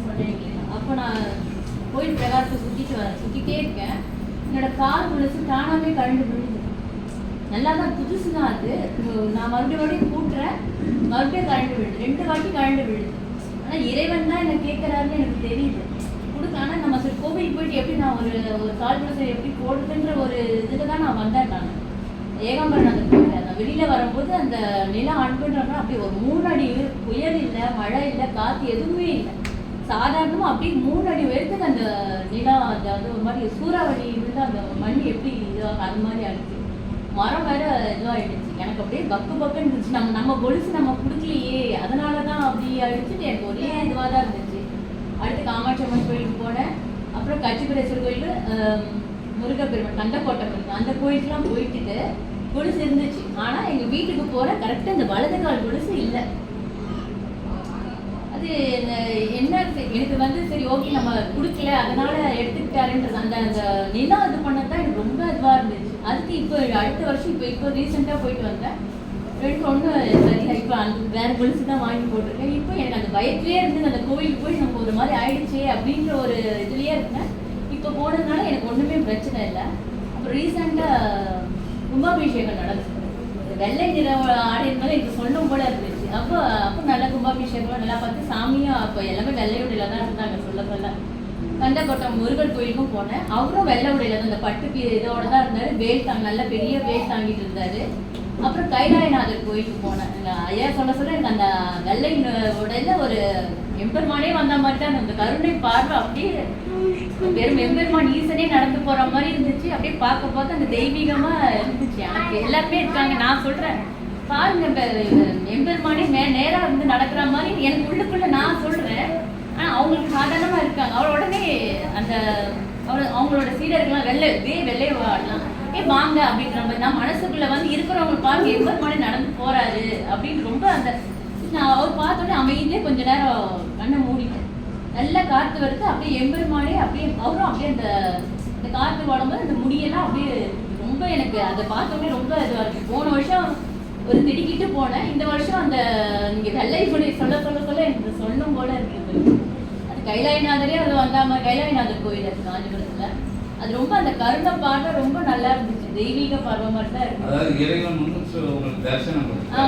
சொன்னீங்க. அப்போ நான் கோயில் பிரகாரத்தை சுற்றிட்டே இருக்கேன். என்னோட கால் கொலுசு தானாகவே கழண்டு விழுது. நல்லா தான் புதுசு தான் அது. நான் மறுபடியும் கூட்டுறேன், மறுபடியும் கழண்டு விழுது. 2 வாட்டி கழண்டு விழுது. ஆனால் இறைவன் தான் என்னை கேட்குறாருன்னு எனக்கு தெரியுது கொடுக்க. ஆனால் நம்ம சரி கோவில் போயிட்டு எப்படி நான் ஒரு கால் கொலுசை எப்படி போடுதுன்ற ஒரு இதில் தான் நான் வந்தேன். நான் ஏகாம்பரநாதர் கோயில் நான் வெளியில் வரும்போது அந்த நிலம் அன்புன்றப்ப அப்படி ஒரு 3 அடி புயல் இல்லை, மழை இல்லை, காற்று எதுவுமே இல்லை. சாதாரணமாக அப்படியே 3 அடி உயரத்துக்கு அந்த நிலம் அதாவது ஒரு மாதிரி சூறாவளி விழுந்து அந்த மண் எப்படி இதுவாக அது மாதிரி ஆகிடுச்சு. மரம் வேற இதுவாகிடுச்சு. எனக்கு அப்படியே பக்குன்னு இருந்துச்சு. நம்ம கொலுசு நம்ம கொடுக்கலையே, அதனால தான் அப்படி ஆகிடுச்சுட்டு எனக்கு ஒரே இதுவாக தான் இருந்துச்சு. அடுத்து காமாட்சி அம்மன் கோயிலுக்கு போனேன். அப்புறம் கச்சிபுரேஸ்வரர் கோயில், முருகப்பெருமான் கந்தக்கோட்டை இருக்கு, அந்த கோயிலுக்குலாம் போயிட்டு கொலுசு இருந்துச்சு. ஆனால் எங்கள் வீட்டுக்கு போகிற கரெக்டாக இந்த வலது கால் கொலுசு இல்லை. அது என்ன எனக்கு சரி ஓகே நம்ம கொடுக்கல அதனால எடுத்துக்கிட்டாருன்றது அந்த அந்த நிலம் இது பண்ணதான் எனக்கு ரொம்ப இதுவாக இருந்துச்சு. அதுக்கு இப்போ அடுத்த வருஷம் இப்போ ரீசெண்டாக போயிட்டு வந்தேன். ஒன்று சரியா இப்போ அந்த வேறு கொலுசு தான் வாங்கி போட்டிருக்கேன். இப்போ எனக்கு அந்த பயத்திலே இருந்தது, அந்த கோவிலுக்கு போய் நம்ம ஒரு மாதிரி ஆயிடுச்சே அப்படின்ற ஒரு இதுலேயே இருந்தேன். இப்போ போனதுனால எனக்கு ஒன்றுமே பிரச்சனை இல்லை. அப்புறம் ரீசெண்டாக கும்பாபிஷேகம் நடந்துச்சு. வெள்ளை நிற ஆடை இருந்தாலும் எனக்கு சொல்லும் போல இருந்துச்சு. அப்போ நல்லா கும்பாபிஷேகம் நல்லா பார்த்து சாமியும் அப்போ எல்லாமே வெள்ளை உடையில தான் இருந்தாங்க. சொல்ல கந்தக்கோட்டம் முருகன் கோயிலுக்கும் போனேன். அவரும் வெள்ளை உடையில தான் அந்த பட்டு இதோட தான் இருந்தார். வேல் நல்ல பெரிய வேல் தாங்கிட்டு இருந்தார். அப்புறம் கைலாயநாதர் கோயிலுக்கு போனேன். ஐயா சொல்ல எனக்கு அந்த வெள்ளை உடையில ஒரு எம்பெருமானே வந்த மாதிரி தான் அந்த கருணை பார்வை அப்படியே வெறும் எம்பெருமான் ஈசனே நடந்து போற மாதிரி இருந்துச்சு. அப்படியே பார்க்க அந்த தெய்வீகமா இருந்துச்சு. எனக்கு எல்லாருமே இருக்காங்க. நான் சொல்றேன் பாருங்க எம்பெருமானே நேரா இருந்து நடக்கிற மாதிரி எனக்கு உள்ளுக்குள்ள நான் சொல்றேன். ஆனா அவங்களுக்கு சாதாரணமா இருக்காங்க. அவள உடனே அந்த அவங்களோட சீடர்கள்லாம் வெள்ளைய வாடலாம் வாங்க அப்படின்ற மாதிரி நான் மனசுக்குள்ள இருக்கிறவங்க பாருங்க எம்பெருமானே நடந்து போறாரு அப்படின்னு ரொம்ப அந்த நான் அவர் பார்த்தோன்னே அமைதியே கொஞ்ச நேரம் கண்ணை மூடிட்டேன். நல்லா காற்று வருது. அப்படியே எம்பெருமானே அப்படியே அவரும் அப்படியே அந்த காற்று உடம்பு அந்த முடியெல்லாம் அப்படியே ரொம்ப எனக்கு அதை பார்த்தோன்னே ரொம்ப இதுவாக இருக்கு. போன வருஷம் ஒரு திடுக்கிட்டு போனேன். இந்த வருஷம் அந்த நீங்கள் வெள்ளை மொழி சொல்ல எனக்கு சொல்லும் போல இருக்குது. அது கைலாயநாதரே அது வந்த மாதிரி கைலாயநாதர் கோயில் இருக்கு காஞ்சிபுரத்தில். அது ரொம்ப அந்த கருணை பார்வை ரொம்ப நல்லா இருந்துச்சு. தெய்வீக பார்வை மாதிரி தான் இருக்கு.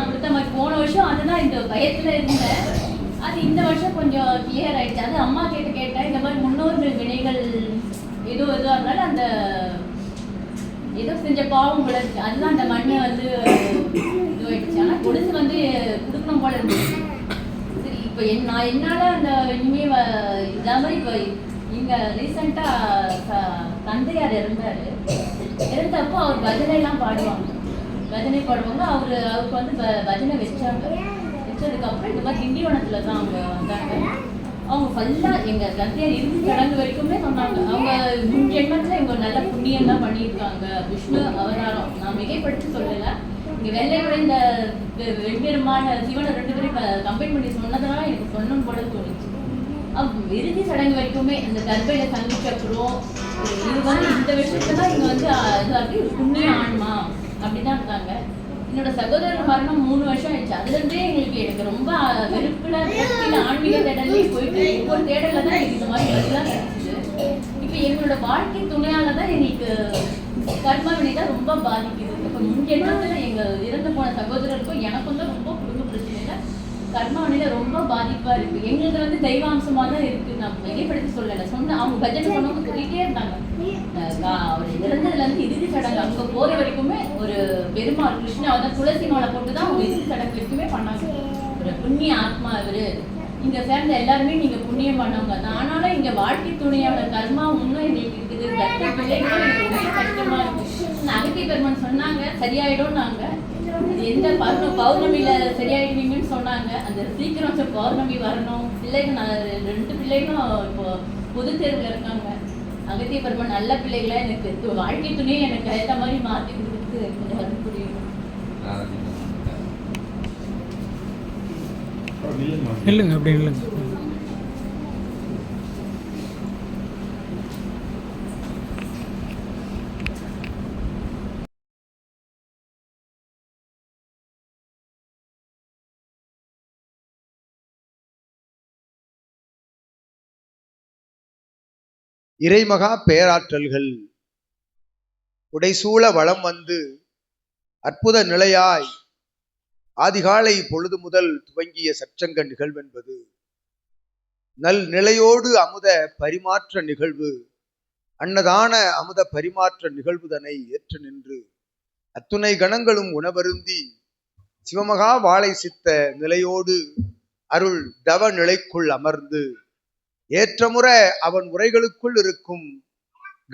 கொடுத்த மாதிரி போன வருஷம் அதுதான் இந்த பயத்தில் இருந்தேன். அது இந்த வருஷம் கொஞ்சம் கிளியர் ஆயிடுச்சு. அது அம்மா கேட்டேன் இந்த மாதிரி முன்னோர்கள் வினைகள் ஏதோ இருந்தாலும் அந்த ஏதோ செஞ்ச பாவம் போல இருக்கு. அதுதான் அந்த மண்ணை இதுவாயிடுச்சு. ஆனால் கொலுசு கொடுக்கணும் போல இருந்துச்சு. சரி இப்போ நான் என்னால் அந்த இனிமே இதா மாதிரி இப்போ இங்கே ரீசெண்டாக தந்தையார் இறந்தப்போ அவர் பஜனைலாம் பாடுவாங்க. அவருக்கு பஜனை வச்சதுக்கப்புறம் இந்த மாதிரி திண்டிவனத்தில் தான் அவங்க வந்தாங்க. அவங்க ஃபுல்லாக எங்கள் தந்தையார் இறுதி சடங்கு வரைக்குமே சொன்னாங்க. அவங்க முன் ஜென்மத்தில் இவங்க நல்ல புண்ணியம் தான் பண்ணியிருக்காங்க. விஷ்ணு அவதாரம் நான் மிகைப்படுத்தி சொல்லலை. இங்கே வெள்ளையோட இந்த வெவ்வேறுமான சிவனை 2 பேரும் கம்பைன் பண்ணி சொன்னதுனால எனக்கு சொன்னும் போல தோணுச்சு. இறுதி சடங்கு வரைக்குமே அந்த தர்பையில சந்திச்சப்புறம் இது இந்த விஷயத்துல தான் இவங்க இதாகி புண்ணிய ஆன்மா அப்படிதான் இருக்காங்க. என்னோட சகோதரர் மரணம் 3 வருஷம் ஆயிடுச்சு. அதுலேருந்தே எனக்கு ரொம்ப வெறுப்புல ஆன்மீக தேடலே போயிட்டு ஒவ்வொரு தேடல தான் எனக்கு இந்த மாதிரி எல்லாம் கிடைச்சிது. இப்போ எங்களோட வாழ்க்கை துணையால தான் எனக்கு கர்ம வினை தான் ரொம்ப பாதிக்குது. இப்போ முன்ஜென்மத்துல இறந்து போன சகோதரருக்கும் எனக்கும் தான் ரொம்ப குடும்ப பிரச்சனையில கர்மாவணியில ரொம்ப பாதிப்பா இருக்கு. எங்களுக்கு தெய்வாம்சமா தான் இருக்கு. நான் வெளிப்படுத்தி சொல்லலை. அவங்க பட்ஜெட் சொன்னவங்க சொல்லிட்டே இருந்தாங்க. அவர் இறந்ததுல இருந்து இறுதி சடங்கு அங்க போற வரைக்குமே ஒரு பெருமாள் கிருஷ்ணா துளசி மாலை போட்டுதான் அவங்க இறுதி சடங்கு வரைக்குமே பண்ணாங்க. ஒரு புண்ணிய ஆத்மா இவரு, இங்க சேர்ந்த எல்லாருமே நீங்க புண்ணியம் பண்ணவங்க தான். ஆனாலும் இங்க வாழ்க்கை துணையோட கர்மா இன்னும் எங்களுக்கு இருக்குது. கஷ்ட பிள்ளைகளும் எனக்கு ரொம்ப கஷ்டமா இருக்கு. அகத்திய பெருமான் சொன்னாங்க சரியாயிடும். நாங்க எந்த பௌர்ணமியில சரியாயிடுவீங்கன்னு சொன்னாங்க. அந்த சீக்கிரம் பௌர்ணமி வரணும். பிள்ளைகள் 2 பிள்ளைகளும் இப்போ பொது தேர்வுல இருக்காங்க. அகத்திய பெருமான் நல்ல பிள்ளைகளா எனக்கு வாழ்க்கை துணையை எனக்கு ஏற்ற மாதிரி மாற்றி கொடுத்து கொஞ்சம் புரியும். இல்லைங்க அப்படி இல்லைங்க. இறைமகா பேராற்றல்கள் உடைசூழ வளம் வந்து அற்புத நிலையாய் ஆதிகாலை பொழுது முதல் துவங்கிய சற்சங்க நிகழ்வென்பது நல் நிலையோடு அமுத பரிமாற்ற நிகழ்வு, அன்னதான அமுத பரிமாற்ற நிகழ்வுதனை ஏற்று நின்று அத்துணை கணங்களும் உணவருந்தி சிவமகா வாழை சித்த நிலையோடு அருள் தவ நிலைக்குள் அமர்ந்து ஏற்றமுற அவன் உரைகளுக்குள் இருக்கும்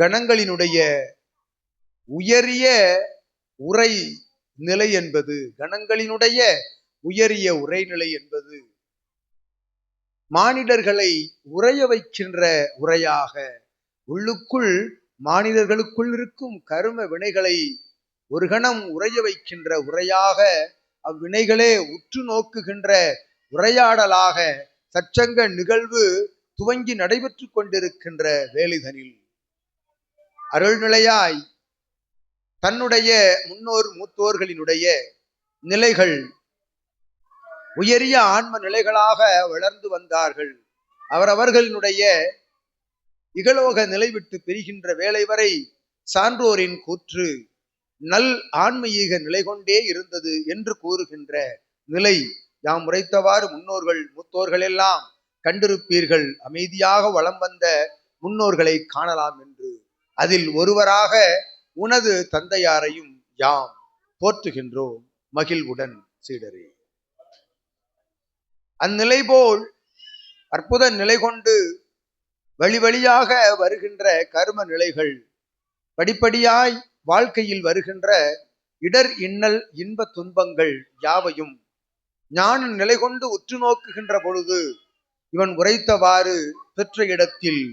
கணங்களினுடைய உயரிய உரை நிலை என்பது, கணங்களினுடைய உயரிய உரைநிலை என்பது மானிடர்களை உரைய வைக்கின்ற உரையாக, உள்ளுக்குள் மானிடர்களுக்குள் இருக்கும் கரும வினைகளை ஒரு கணம் உரைய வைக்கின்ற உரையாக, அவ்வினைகளே உற்று நோக்குகின்ற உரையாடலாக சச்சங்க நிகழ்வு துவங்கி நடைபெற்று கொண்டிருக்கின்ற வேலிதனில் அருள்நிலையாய் தன்னுடைய முன்னோர் மூத்தோர்களினுடைய நிலைகள் உயரிய ஆன்ம நிலைகளாக வளர்ந்து வந்தார்கள். அவரவர்களினுடைய இகலோக நிலை விட்டு பெறுகின்ற வேலை வரை சான்றோரின் கூற்று நல் ஆன்மீக நிலை கொண்டே இருந்தது என்று கூறுகின்ற நிலை யாம் உரைத்தவாறு முன்னோர்கள் மூத்தோர்கள் எல்லாம் கண்டிருப்பீர்கள். அமைதியாக வளம் வந்த முன்னோர்களை காணலாம் என்று. அதில் ஒருவராக உனது தந்தையாரையும் யாம் போற்றுகின்றோம் மகிழ்வுடன் சீடரே. அந்நிலை போல் அற்புத நிலை கொண்டு வழி வழியாக வருகின்ற கர்ம நிலைகள், படிப்படியாய் வாழ்க்கையில் வருகின்ற இடர் இன்னல் இன்ப துன்பங்கள் யாவையும் ஞான நிலை கொண்டு உற்று நோக்குகின்ற பொழுது இவன் உரைத்தவாறு பெற்ற இடத்தில்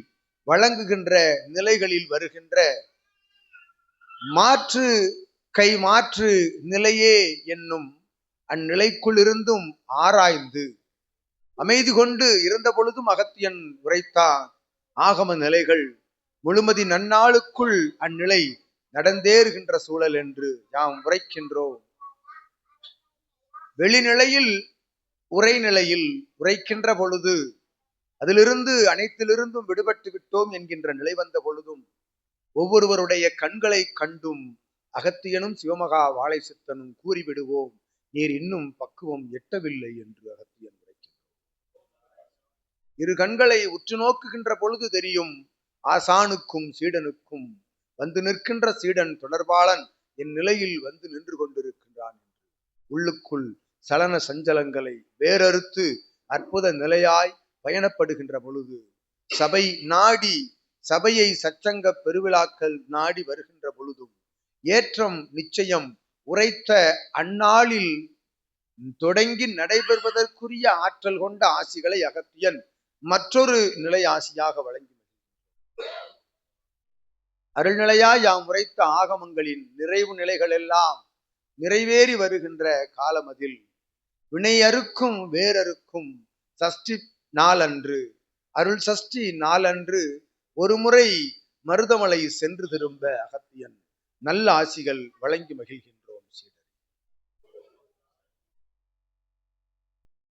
வழங்குகின்ற நிலைகளில் வருகின்ற மாற்று கை மாற்று நிலையே என்னும் அந்நிலைக்குள் இருந்தும் ஆராய்ந்து அமைதி கொண்டு இருந்த பொழுதும் அகத்தியன் உரைத்தான். ஆகம நிலைகள் முழுமதி நன்னாளுக்குள் அந்நிலை நடந்தேறுகின்ற சூழல் என்று யாம் உரைக்கின்றோம். வெளிநிலையில் உரைநிலையில் உரைக்கின்ற பொழுது அதிலிருந்து அனைத்திலிருந்தும் விடுபட்டு விட்டோம் என்கின்ற நிலை வந்த பொழுதும் ஒவ்வொருவருடைய கண்களை கண்டும் அகத்தியனும் சிவமகா வாழை சித்தனும் கூறிவிடுவோம், நீர் இன்னும் பக்குவம் எட்டவில்லை என்று அகத்தியன் உரைக்கின்றார். இரு கண்களை உற்று நோக்குகின்ற பொழுது தெரியும் ஆசானுக்கும் சீடனுக்கும் வந்து நிற்கின்ற சீடன் தொடர்பாளன் என் நிலையில் வந்து நின்று கொண்டிருக்கின்றான் என்று உள்ளுக்குள் சலன சஞ்சலங்களை வேறறுத்து அற்புத நிலையாய் பயணப்படுகின்ற பொழுது சபை நாடி சபையை சச்சங்க பெருவிழாக்கள் நாடி வருகின்ற பொழுதும் ஏற்றம் நிச்சயம் உரைத்த அந்நாளில் தொடங்கி நடைபெறுவதற்குரிய ஆற்றல் கொண்ட ஆசிகளை அகத்தியன் மற்றொரு நிலை ஆசியாக வழங்கி அருள்நிலையாய் யாம் உரைத்த ஆகமங்களின் நிறைவு நிலைகள் எல்லாம் நிறைவேறி வருகின்ற காலமதில் வினையறுக்கும் வேறறுக்கும் சஷ்டி நாளன்று, அருள் சஷ்டி நாளன்று ஒரு முறை மருதமலை சென்று திரும்ப அகத்தியன் நல்ல ஆசிகள் வழங்கி மகிழ்கின்றார்.